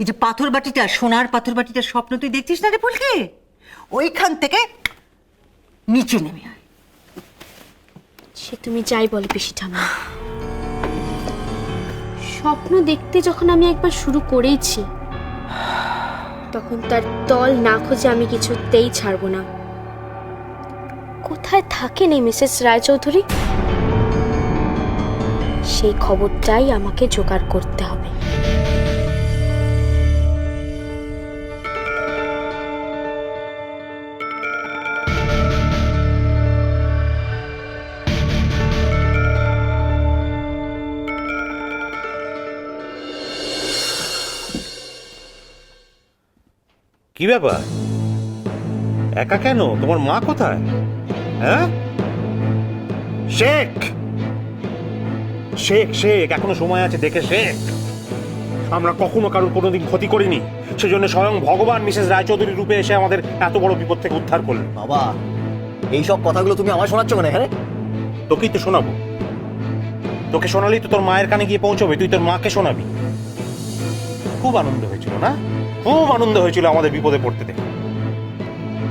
এই যে পাথর বাটিটা, সোনার পাথর বাটিটার স্বপ্ন তুই দেখছিস না রে ফুলকি? ওইখান থেকে নিচে নেমে আয়। সে তুমি যাই বলে পিসি ঠাম্মা, স্বপ্ন দেখতে যখন আমি একবার শুরু করেইছি, তখন তার তল না খুঁজে আমি কিছুতেই ছাড়বো না। কোথায় থাকেন এই মিসেস রায়চৌধুরী, সেই খবরটাই আমাকে জোগাড় করতে হবে। কি ব্যাপার, একা কেন? তোমার মা কোথায়? হ্যাঁ, শেখ শেখ শেখ, এখনো সময় আছে, দেখে শেখ। আমরা কখনো কারোর কোনোদিন ক্ষতি করিনি, সেজন্য স্বয়ং ভগবান মিসেস রায়চৌধুরীর রূপে এসে আমাদের এত বড় বিপদ থেকে উদ্ধার করলেন। বাবা, এইসব কথাগুলো তুমি আমার শোনাচ্ছ কেন এখানে? তোকেই তো শোনাবো। তোকে শোনালেই তো তোর মায়ের কানে গিয়ে পৌঁছবে, তুই তোর মাকে শোনাবি। খুব আনন্দ হয়েছিল না? খুব আনন্দ হয়েছিল আমাদের বিপদে পড়তে দেখে।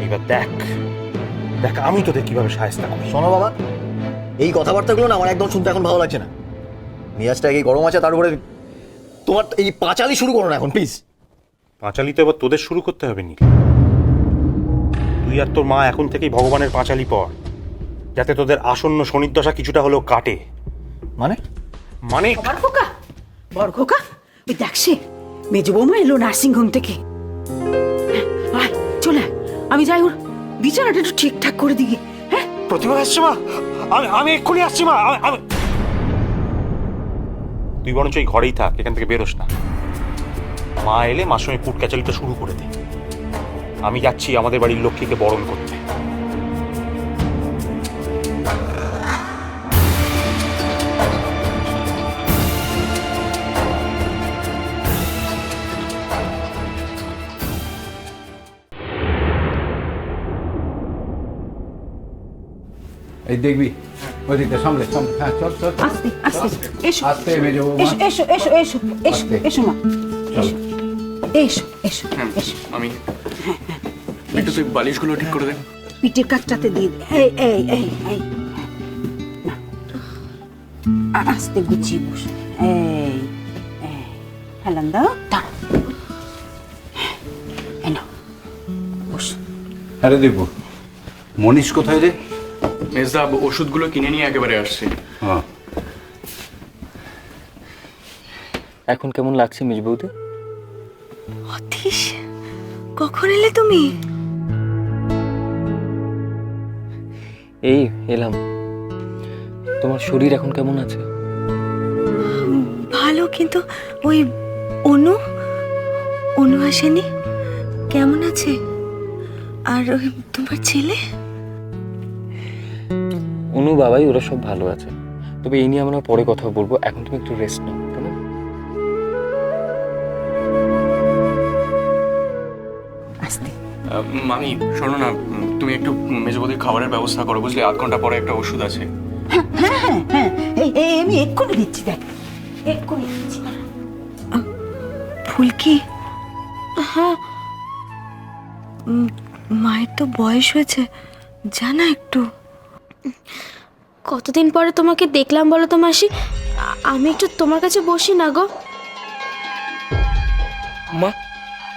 এবার দেখ দেখ আমি তোদের কিভাবে সাহায্য করি। শোনো বাবা, এই কথাবার্তাগুলো না আমার একদম শুনতে এখন ভালো লাগছে না। মেজাজটা এই গরম আছে, তার উপরে তোমার এই পাঁচালি শুরু করো না এখন প্লিজ। পাঁচালি তো এবার তোদের শুরু করতে হবে নি। তুই আর তোর মা এখন থেকেই ভগবানের পাঁচালি পড়, যাতে তোদের আসন্ন শনিদশা কিছুটা হলেও কাটে। মানে মানে বড় খোকা, বড় খোকা, ওই দেখ সে মেজ বৌমা এলো নার্সিং হোম থেকে। আয় চলে আয়, আমি যাই ওর বিছানাটা একটু ঠিকঠাক করে দিই। হ্যাঁ, প্রতিভা আসছে মা, আমি এক্ষুনি আসছি মা। তুই বরঞ্চ এই ঘরেই থাক, এখান থেকে বেরোস না। মা এলে মার সঙ্গে কুটকাচালিটা শুরু করে দে। আমি যাচ্ছি আমাদের বাড়ির লক্ষ্মীকে বরণ করতে। এই দেখবি ওইদিকটা সামলে সামলে। হ্যাঁ চল চল আস্তে আস্তে এসো, আস্তে মেজো বৌমা। এসো এসো এসো এসো এসো আস্তে। এসো মা, চল। এসো এসো এসো। আমি একটু তুই বালিশগুলো ঠিক করে দে। পিঠের কাঠটাতে দিয়ে দে। এই এই এই এই না, আস্তে গুছিয়ে বস। এই এই হেলান দাও, দাঁড়া, এই নাও বস। আরে দেখবো মনীষ কোথায় রে? মেজদা ওষুধগুলো কিনে নিয়ে একেবারে আসছে। হ্যাঁ, এখন কেমন লাগছে মেজ বৌদি? অতীশ, কখন এলে তুমি? এই এলাম। তোমার শরীর এখন কেমন আছে? ভালো, কিন্তু ওই অনু অনু আসেনি? কেমন আছে? আর ওই তোমার ছেলে? অনু বাবাই ওরা সব ভালো আছে, তবে এই নিয়ে আমরা পরে কথা বলবো। এখন তুমি একটু রেস্ট নাও, কেমন? আস্তে। মামি শোনো না, তুমি একটু মেজবৌদির খাবারের ব্যবস্থা করো, বুঝলি? 8 ঘন্টা পরে একটা ওষুধ আছে। হ্যাঁ হ্যাঁ হ্যাঁ, এই এই আমি এক্ষুনি দিচ্ছি, দেখ এক্ষুনি দিচ্ছি। ফুলকি, হ্যাঁ, মায়ের তো বয়স হয়েছে, জানা একটু। কতদিন পরে তোমাকে দেখলাম বলো তো মাসি, আমি একটু তোমার কাছে বসি না গো? মা,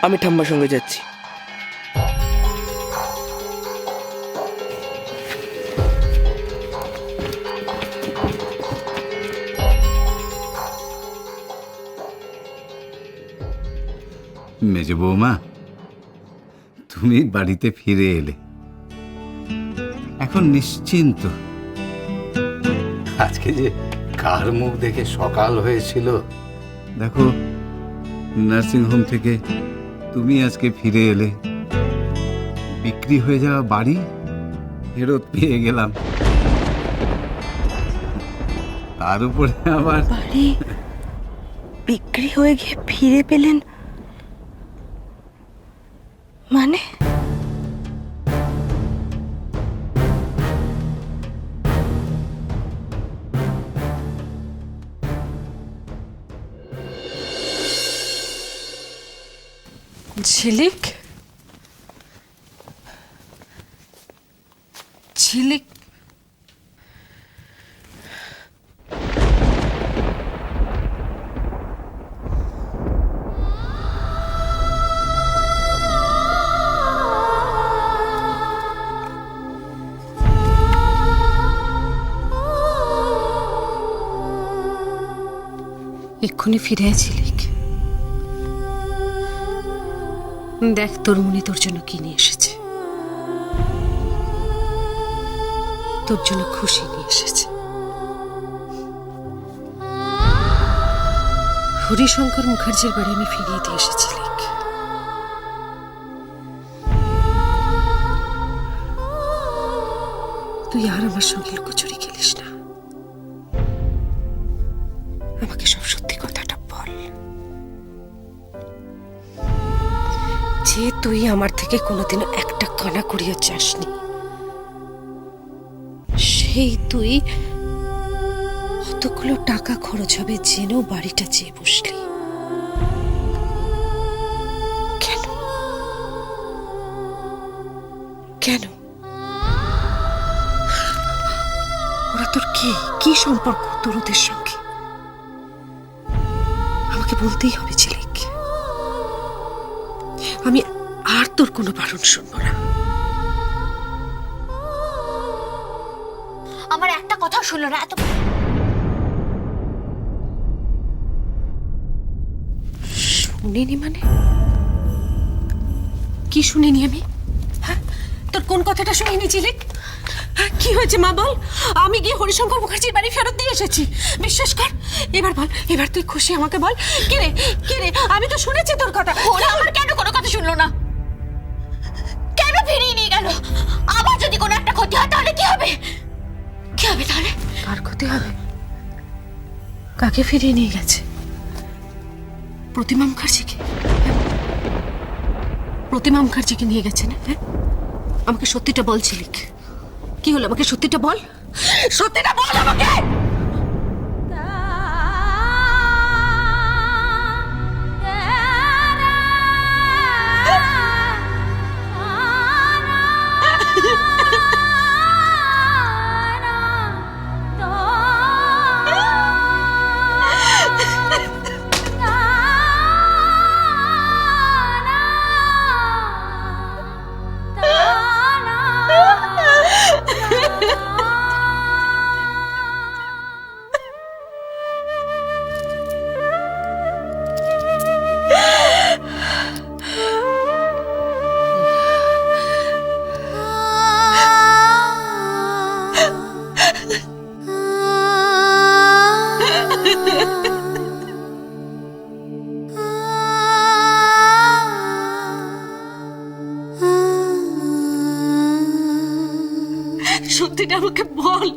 আমি ঠাম্মার সঙ্গে যাচ্ছি। মেজো বৌমা, তুমি বাড়িতে ফিরে এলে, এখন নিশ্চিন্ত। আজকে যে কার মুখ দেখে সকাল হয়েছিল দেখো, নার্সিং হোম থেকে তুমি আজকে ফিরে এলে, বিক্রি হয়ে যাওয়া বাড়ি ফেরত পেয়ে গেলাম, তার উপরে আবার বাড়ি বিক্রি হয়ে গিয়ে ফিরে পেলেন মানে? ঝিলিক, ঝিলিক, এক্ষুনি ফিরে আয় ঝিলিক। দেখ তোর মনে তোর জন্য কি নিয়ে এসেছে, তোর জন্য খুশি নিয়ে এসেছে। হরিশঙ্কর মুখার্জির বাড়ি আমি ফিরিয়ে দিয়ে এসেছি ঝিলিক। তুই আর আমার সঙ্গে লুকোচুরি খেলিস না, আমাকে সব সত্যি কথাটা বল। যে তুই আমার থেকে কোনোদিনও একটা কানা করিয়ে যাসনি, সেই তুই কতগুলো টাকা খরচ হবে জেনেও বাড়িটা চেয়ে বসলি কেন? কেন? ওরা তোর কি সম্পর্ক তোর ওদের সঙ্গে? আমাকে বলতেই হবে ঝিলিক, আমি আর তোর কোনো বারণ শুনবো না। আমার একটা কথাও শুনলো না। এত শুনিনি মানে? কি শুনিনি আমি? হ্যাঁ, তোর কোন কথাটা শুনিনি ঝিলিক? হ্যাঁ, কি হয়েছে মা বল? আমি গিয়ে হরিশঙ্কর মুখার্জির বাড়ি ফেরত দিয়ে এসেছি, বিশ্বাস কর। এবার বল, এবার তুই খুশি আমাকে বল। কি রে, কি রে? আমি তো শুনেছি তোর কথা। ওরা আমার কেন কোনো কথা শুনলো না? কেন ফিরিয়ে নিয়ে গেল? আবার যদি কোনো একটা ক্ষতি হয় তাহলে কি হবে? কি হবে তাহলে? কার ক্ষতি হবে? কাকে ফিরিয়ে নিয়ে গেছে? প্রতিমা মুখার্জিকে? প্রতিমা মুখার্জিকে নিয়ে গেছে না? হ্যাঁ, আমাকে সত্যিটা বল ঝিলিক, কি হলো? আমাকে সত্যিটা বল, সত্যিটা বল আমাকে। সত্যিটা আমাকে বল,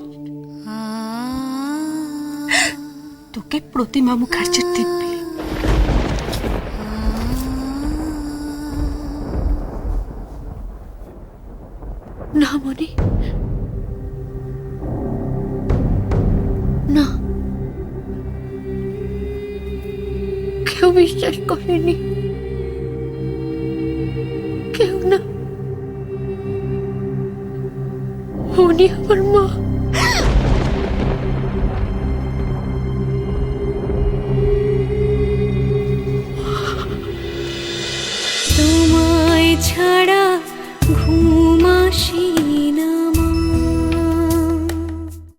তোকে প্রতিমা মুখার্জির দিব্যি না মনি? না, কেউ বিশ্বাস করেনি, কেউ না। উনি আমার মা। তোমায় ছাড়া